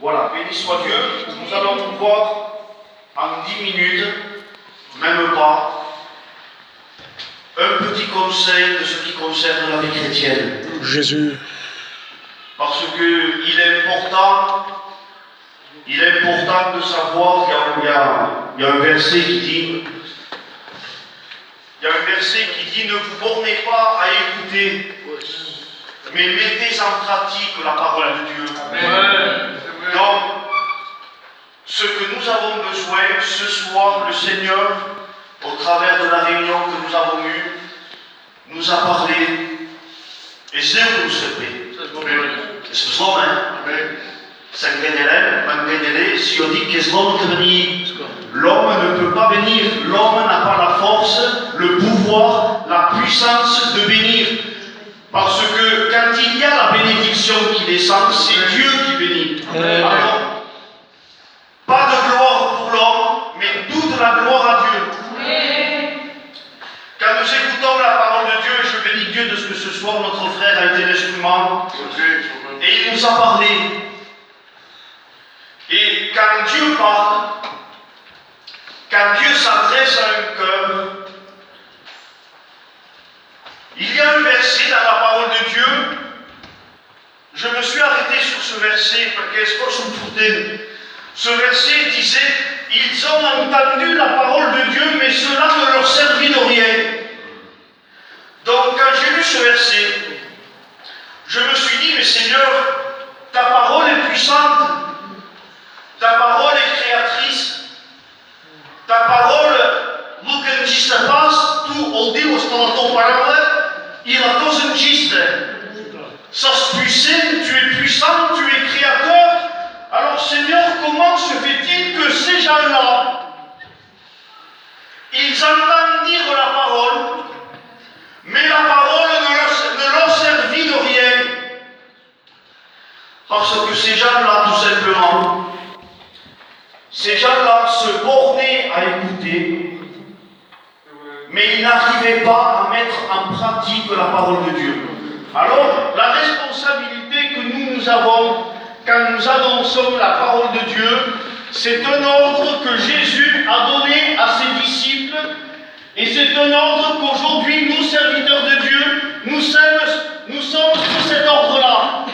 Voilà, béni soit Dieu. Nous allons voir en 10 minutes, même pas, un petit conseil de ce qui concerne la vie chrétienne. Jésus. Parce qu'il est important de savoir, il y a un verset qui dit, ne vous bornez pas à écouter, mais mettez en pratique la parole de Dieu. Amen. Donc, ce que nous avons besoin, ce soir, le Seigneur, au travers de la réunion que nous avons eue, nous a parlé. Et c'est où nous sommes. C'est bon, hein? Si on dit que l'homme ne peut pas bénir, l'homme n'a pas la force, le pouvoir, la puissance de bénir. Parce que quand il y a la bénédiction qui descend, c'est Dieu qui bénit. Alors, pas de gloire pour l'homme, mais toute la gloire à Dieu. Quand nous écoutons la parole de Dieu, et je bénis Dieu de ce que ce soir notre frère a été l'instrument, et il nous a parlé. Et quand Dieu parle, quand Dieu s'adresse à un cœur, il y a un verset dans la parole de Dieu. Je me suis arrêté sur ce verset parce que ce verset disait: ils ont entendu la parole de Dieu, mais cela ne leur servit de rien. Donc quand j'ai lu ce verset, je me suis dit: mais Seigneur, ta parole est puissante, ta parole est créatrice, ta parole nu când existe pas, tu o dius pe la tua parole, il a tous existe. Ça se puissant, tu es puissant, tu es créateur. Alors Seigneur, comment se fait-il que ces gens-là, ils entendent dire la parole, mais la parole ne leur servit de rien? Parce que ces gens-là, tout simplement, ces gens-là se bornaient à écouter, mais ils n'arrivaient pas à mettre en pratique la parole de Dieu. Alors, la responsabilité que nous avons quand nous annonçons la parole de Dieu, c'est un ordre que Jésus a donné à ses disciples, et c'est un ordre qu'aujourd'hui, nous, serviteurs de Dieu, nous sommes sous cet ordre-là.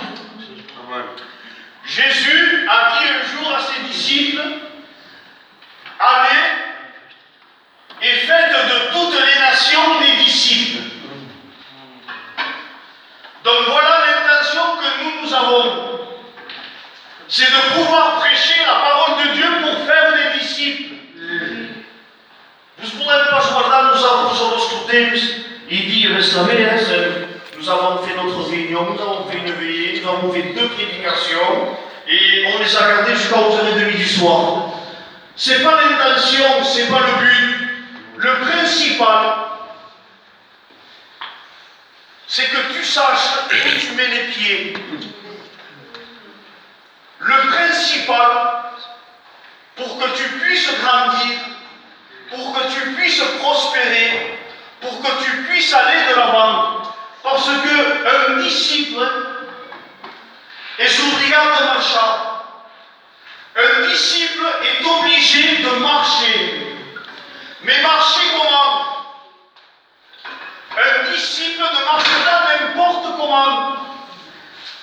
Jésus a dit un jour à ses disciples: allez et faites de toutes les nations des disciples. Donc voilà l'intention que nous avons. C'est de pouvoir prêcher la parole de Dieu pour faire des disciples. Vous ne pourrez pas voir nous avons sur nos temps, il dit, nous avons fait notre réunion, nous avons fait une veillée, nous avons fait 2 prédications, et on les a gardées jusqu'à 11h30 du soir. Ce n'est pas l'intention, ce n'est pas le but. Le principal, c'est que tu saches où tu mets les pieds. Le principal, pour que tu puisses grandir, pour que tu puisses prospérer, pour que tu puisses aller de l'avant, parce qu'un disciple est obligé de marcher. Un disciple est obligé de marcher. Mais marcher comment? Un disciple ne marche pas n'importe comment.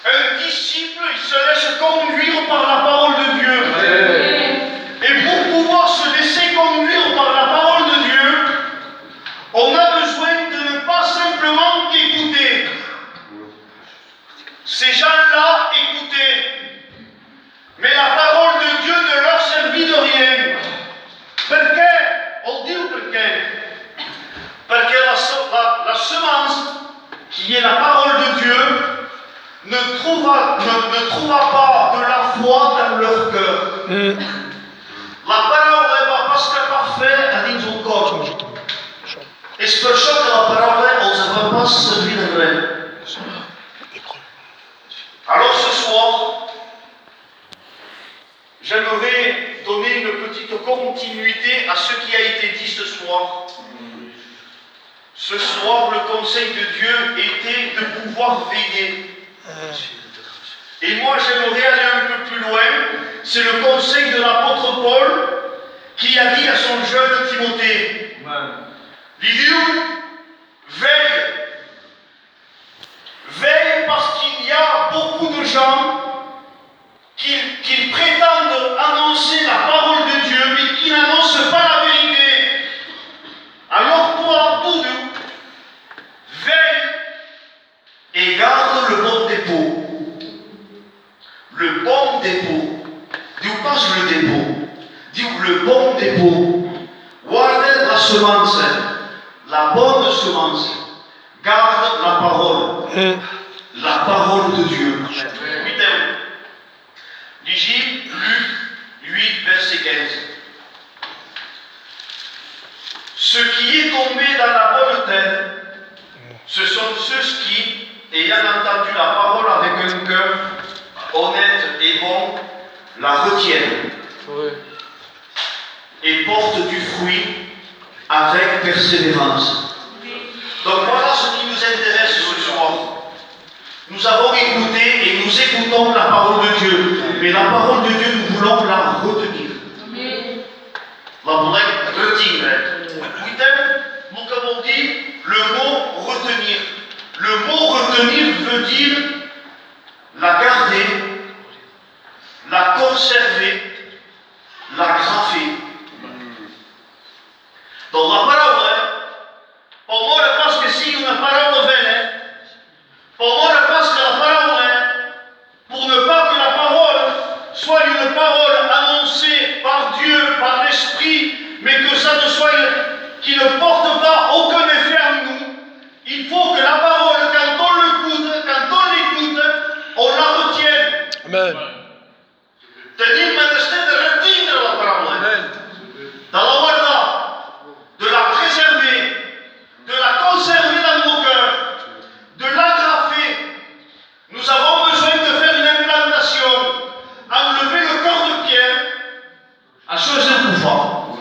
Un disciple, il se laisse conduire par la parole de Dieu. Et pour pouvoir se laisser conduire par la parole de Dieu, on a besoin de ne pas simplement écouter. Ces gens-là écoutaient, mais la parole de Dieu ne leur servit de rien. Pourquoi? On dit pourquoi? Parce que la semence, qui est la parole de Dieu, ne trouva pas de la foi dans leur cœur. La parole va pas se parfait à dins del cor. És per això que la paraula els va pas servir de res. Alors ce soir, j'aimerais donner une petite continuité à ce qui a été dit ce soir. Ce soir, le conseil de Dieu était de pouvoir veiller. Et moi, j'aimerais aller un peu plus plus loin, c'est le conseil de l'apôtre Paul qui a dit à son jeune Timothée, Liviu, veille. Veille parce qu'il y a beaucoup de gens qui prétendent annoncer la parole de Dieu, mais qui n'annoncent pas la vérité. Alors toi, tout doux, veille et garde le bon dépôt. Le bon dépôt. Diu pas le dépôt. Diu le bon dépôt. Guarda la semence, la bonne semence. Garde la parole de Dieu. Lisez Luc 8, verset 15. Ce qui est tombé dans la bonne terre, ce sont ceux qui, ayant entendu la parole avec un cœur honnête et bon, la retiennent et portent du fruit avec persévérance. Donc voilà ce qui nous intéresse ce soir. Nous avons écouté et nous écoutons la parole de Dieu. Mais la parole de Dieu, nous voulons la retenir. La voulons retenir. Nous avons dit le mot retenir. Le mot retenir veut dire la garder, la conserver, la graffer. Donc la parole, pour moi, je pense que si une parole venait, pour moi, je pense que la parole, pour ne pas que la parole soit une parole annoncée par Dieu, par l'Esprit, mais que ça ne soit qui ne porte pas aucun effet en nous, il faut que la parole, quand on l'écoute, on la retienne. Amen. Tenir menester de retenir la parole. Amen. Dans la guarda, de la préserver, de la conserver dans nos cœurs, de l'agrafer. Nous avons besoin de faire une implantation, enlever le corps de pierre à chose impouvant.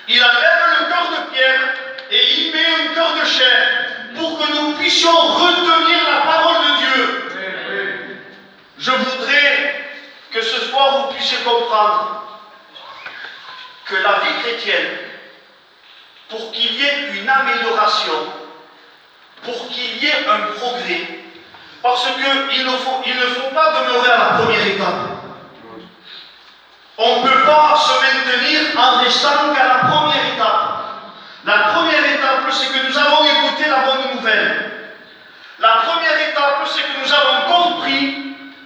Il enlève le corps de pierre et il met un corps de chair pour que nous puissions retenir la parole de Dieu. Je voudrais que ce soir vous puissiez comprendre que la vie chrétienne, pour qu'il y ait une amélioration, pour qu'il y ait un progrès, parce qu'il ne faut pas demeurer à la première étape. On ne peut pas se maintenir en restant qu'à la première étape. La première étape, c'est que nous avons écouté la bonne nouvelle. La première étape, c'est que nous avons compris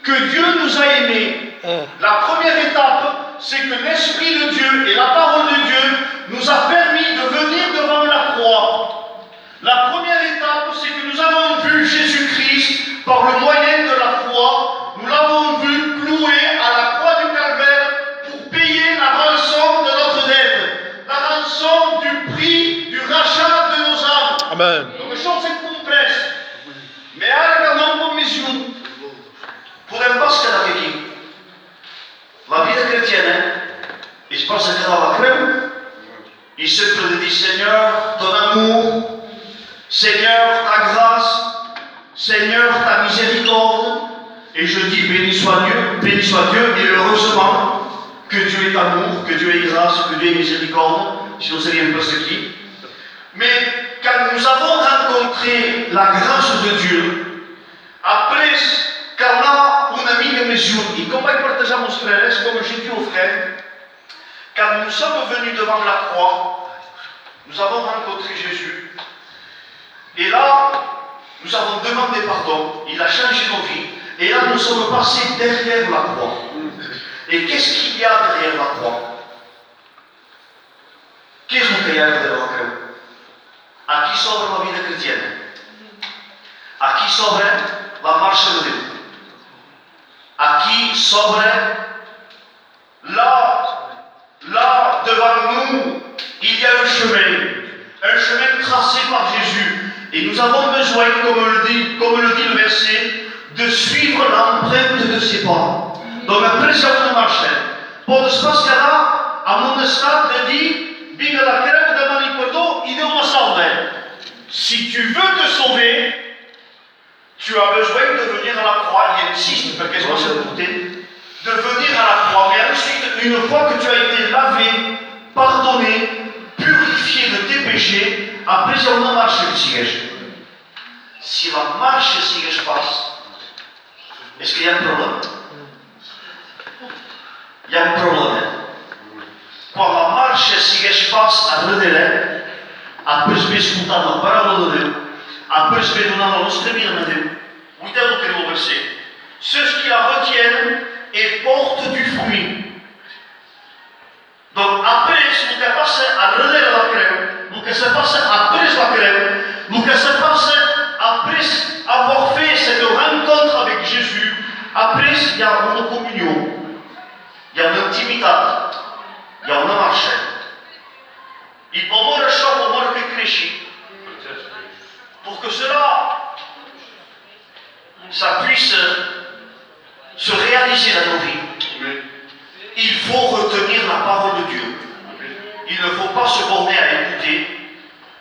que Dieu nous a aimés. La première étape, c'est que l'Esprit de Dieu et la parole de Dieu nous a permis de venir devant la croix. La première étape, c'est que nous avons vu Jésus-Christ par le moyen de la foi. Nous l'avons vu cloué à la croix du Calvaire pour payer la rançon de notre dette, la rançon du prix du rachat de nos âmes. Amen. Donc, les choses sont complexes. Mais regardons pour mes yeux. Podem pas quedar aquí. La vida chrétienne, il se passe que dans la crème, il sempre dit Seigneur, ton amour, Seigneur, ta grâce, Seigneur, ta miséricorde. Et je dis béni soit Dieu, et heureusement que Dieu est amour, que Dieu est grâce, que Dieu est miséricorde, sinon c'est rien persécuté. Mais quand nous avons rencontré la grâce de Dieu, après, quand là, on a mis des mesures, et comme il partageait mon frère, comme j'ai dit aux frères, quand nous sommes venus devant la croix, nous avons rencontré Jésus. Et là, nous avons demandé pardon, il a changé nos vies, et là, nous sommes passés derrière la croix. Et qu'est-ce qu'il y a derrière la croix? Qu'est-ce qu'il y a derrière la croix? À qui s'ouvre la vie chrétienne? À qui s'ouvre la marche de Dieu? À qui s'ouvre là, devant nous, il y a un chemin tracé par Jésus. Et nous avons besoin, comme le dit le verset, de suivre l'empreinte de ses pas. Donc après ça, on marche. Pour ne pas que là, à mon stade, de dire, biga la crème de Manipoto, il est au salve. Si tu veux te sauver, tu as besoin de venir à la croix. Il insiste, parce que c'est de venir à une fois que tu as été lavé, pardonné, purifié de tes péchés, après il y a une marche que sigues. Si la marche sigues passe, est-ce qu'il y a un problème? Il y a un problème. Quand la marche sigues passe à redere, après je vais écouter la parole de Dieu, après je vais donner la nostra vie à Dieu. Uitez-vous que le verset. Ceux qui la retiennent et portent du fruit. Donc après, ce qui est passé à redere la crème, ce qui s'est passé après la crème, ce qui s'est passé après avoir fait cette rencontre avec Jésus, après il y a une communion, il y a une intimité, il y a une marche. Il faut voir le choc, pour voir que cresci. Pour que cela, ça puisse se réaliser dans nos vies. Il faut retenir la parole de Dieu. Il ne faut pas se borner à écouter,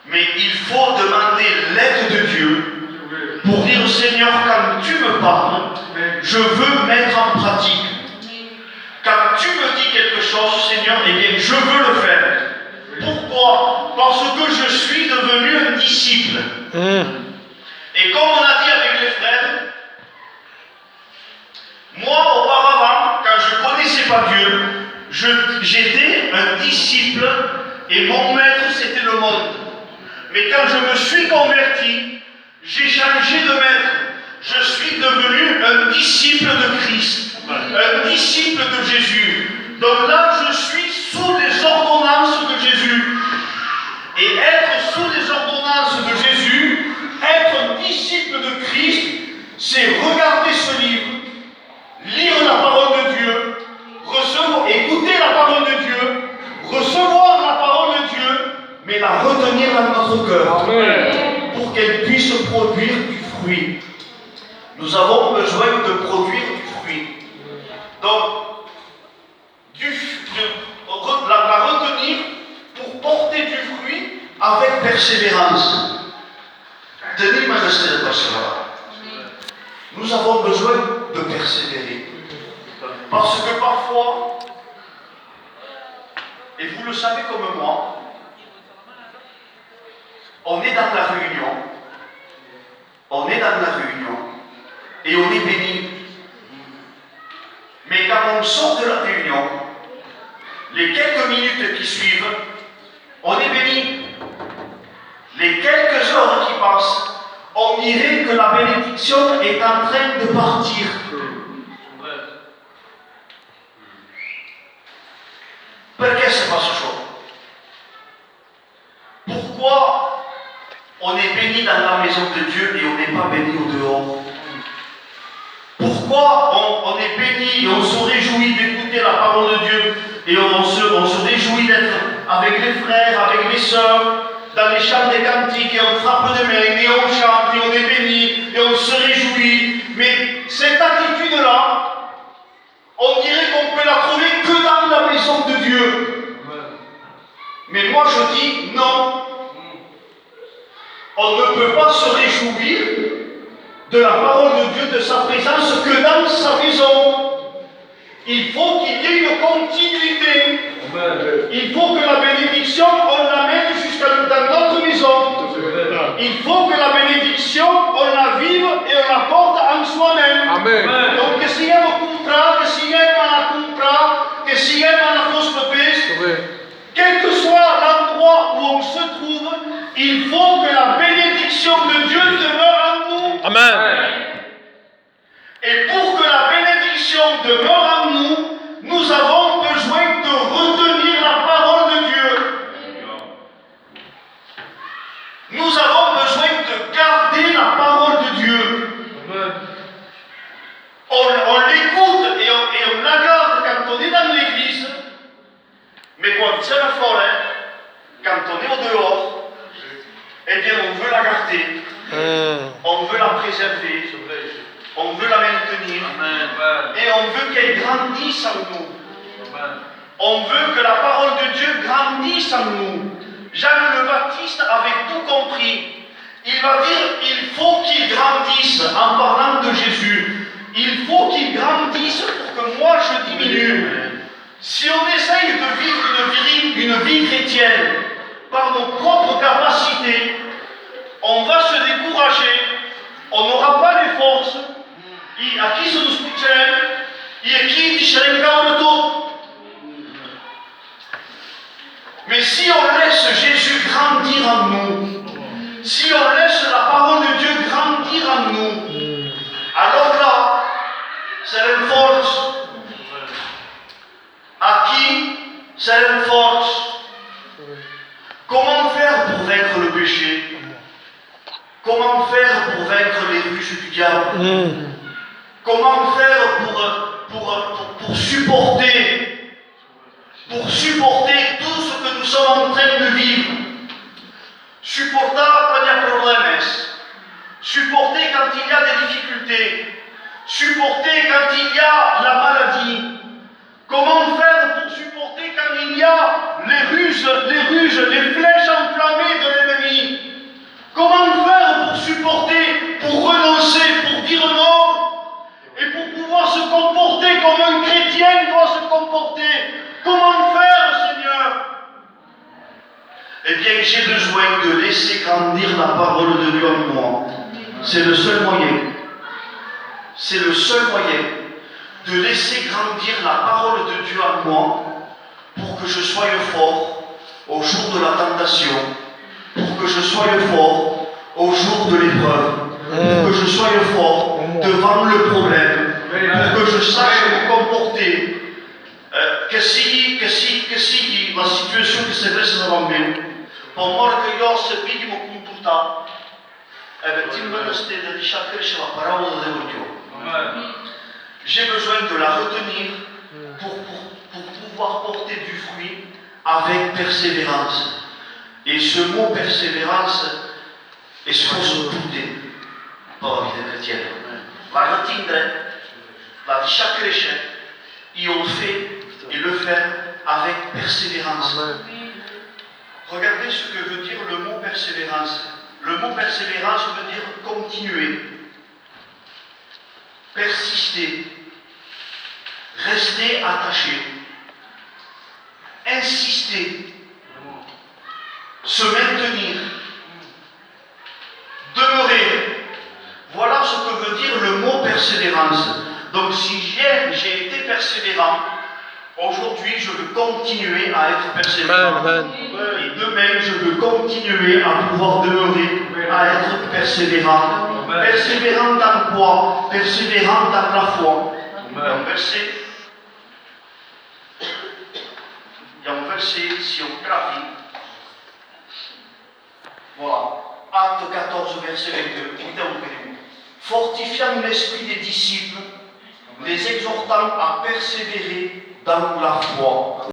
mais il faut demander l'aide de Dieu pour dire au Seigneur, quand tu me parles, je veux mettre en pratique. Quand tu me dis quelque chose, Seigneur, eh bien, je veux le faire. Pourquoi? Parce que je suis devenu un disciple. Et comme on a dit avec les frères, moi auparavant, quand je ne connaissais pas Dieu, j'étais un disciple et mon maître c'était le monde. Mais quand je me suis converti, j'ai changé de maître. Je suis devenu un disciple de Christ, un disciple de Jésus. Donc là, je suis sous les ordonnances de Jésus. Et être sous les ordonnances de Jésus, être disciple de Christ, c'est regarder ce livre, lire la parole de Dieu, écouter la parole de Dieu, recevoir la parole de Dieu, mais la retenir dans notre cœur. Amen. Pour qu'elle puisse produire du fruit. Nous avons besoin de produire du fruit. Donc, la retenir pour porter du fruit avec persévérance. Nous avons besoin de persévérer. Parce que parfois, et vous le savez comme moi, on est dans la réunion, et on est béni. Mais quand on sort de la réunion, les quelques minutes qui suivent, on est béni. Les quelques heures qui passent, on dirait que la bénédiction est en train de partir. Pourquoi c'est pas ce choix? Pourquoi on est béni dans la maison de Dieu et on n'est pas béni au dehors? Pourquoi on est béni et on se réjouit d'écouter la parole de Dieu et on se réjouit d'être avec les frères, avec les sœurs, dans les chants des cantiques et on frappe des mains et on chante et on est béni et on se réjouit? Mais cette attitude-là, on dirait qu'on peut la trouver que dans la maison de Dieu. Mais moi je dis non. On ne peut pas se réjouir de la parole de Dieu, de sa présence, que dans sa maison. Il faut qu'il y ait une continuité. Il faut que la bénédiction, on l'amène jusqu'à dans notre maison. Il faut que la bénédiction, on la vive et on la porte en soi-même. Amen. Donc, que signiamo contrat, que signiamo la contrat, que signiamo la fausse peste, quel que soit l'endroit où on se trouve, il faut que la bénédiction de Dieu demeure en nous. Amen. Et pour que la bénédiction demeure en nous, nous avons besoin de retenir la parole de Dieu. Nous avons besoin de garder la parole de Dieu. On l'écoute et on la garde quand on est dans l'église, mais quand c'est la forêt, quand on est au dehors, eh bien on veut la garder, on veut la préserver, on veut la maintenir, et on veut qu'elle grandisse en nous. On veut que la parole de Dieu grandisse en nous. Jean le Baptiste avait tout compris. Il va dire, il faut qu'il grandisse, en parlant de Jésus. Il faut qu'il grandisse pour que moi je diminue. Si on chrétienne, par nos propres capacités, on va se décourager, on n'aura pas les forces, et à qui se nous soutient, et à qui le tout. Mais si on laisse Jésus grandir en nous, si on laisse la parole de Dieu grandir en nous, alors là, c'est une force. À qui c'est une force? Comment faire pour vaincre le péché? Comment faire pour vaincre les ruses du diable? Comment faire pour supporter tout ce que nous sommes en train de vivre? Supporter quand il y a problème, supporter quand il y a des difficultés, supporter quand il y a la maladie. Comment faire pour supporter quand il y a les ruses, les flèches enflammées de l'ennemi? Comment faire pour supporter, pour renoncer, pour dire non, et pour pouvoir se comporter comme un chrétien doit se comporter? Comment faire, Seigneur? Eh bien, j'ai besoin de laisser grandir la parole de Dieu en moi. C'est le seul moyen. C'est le seul moyen de laisser grandir la parole de Dieu en moi pour que je sois fort au jour de la tentation, pour que je sois fort au jour de l'épreuve, pour que je sois fort devant le problème, pour que je sache me comporter. Que si la situation que se dresse devant moi, pour moi que io se vidimo comporta, la parole de Dieu. J'ai besoin de la retenir pour pouvoir porter du fruit avec persévérance. Et ce mot persévérance est sfruttato par la vie chrétienne. La retenir, la vie chrétienne, et on le fait et le faire avec persévérance. Regardez ce que veut dire le mot persévérance. Le mot persévérance veut dire continuer, persister, rester attaché, insister, se maintenir, demeurer. Voilà ce que veut dire le mot persévérance. Donc si j'ai été persévérant, aujourd'hui je veux continuer à être persévérant. Et demain je veux continuer à pouvoir demeurer, à être persévérant. Persévérant dans quoi? Persévérant dans la foi. Il y a un verset, si on gravit. Voilà. Acte 14, verset 22. Fortifiant l'esprit des disciples, les exhortant à persévérer dans la foi.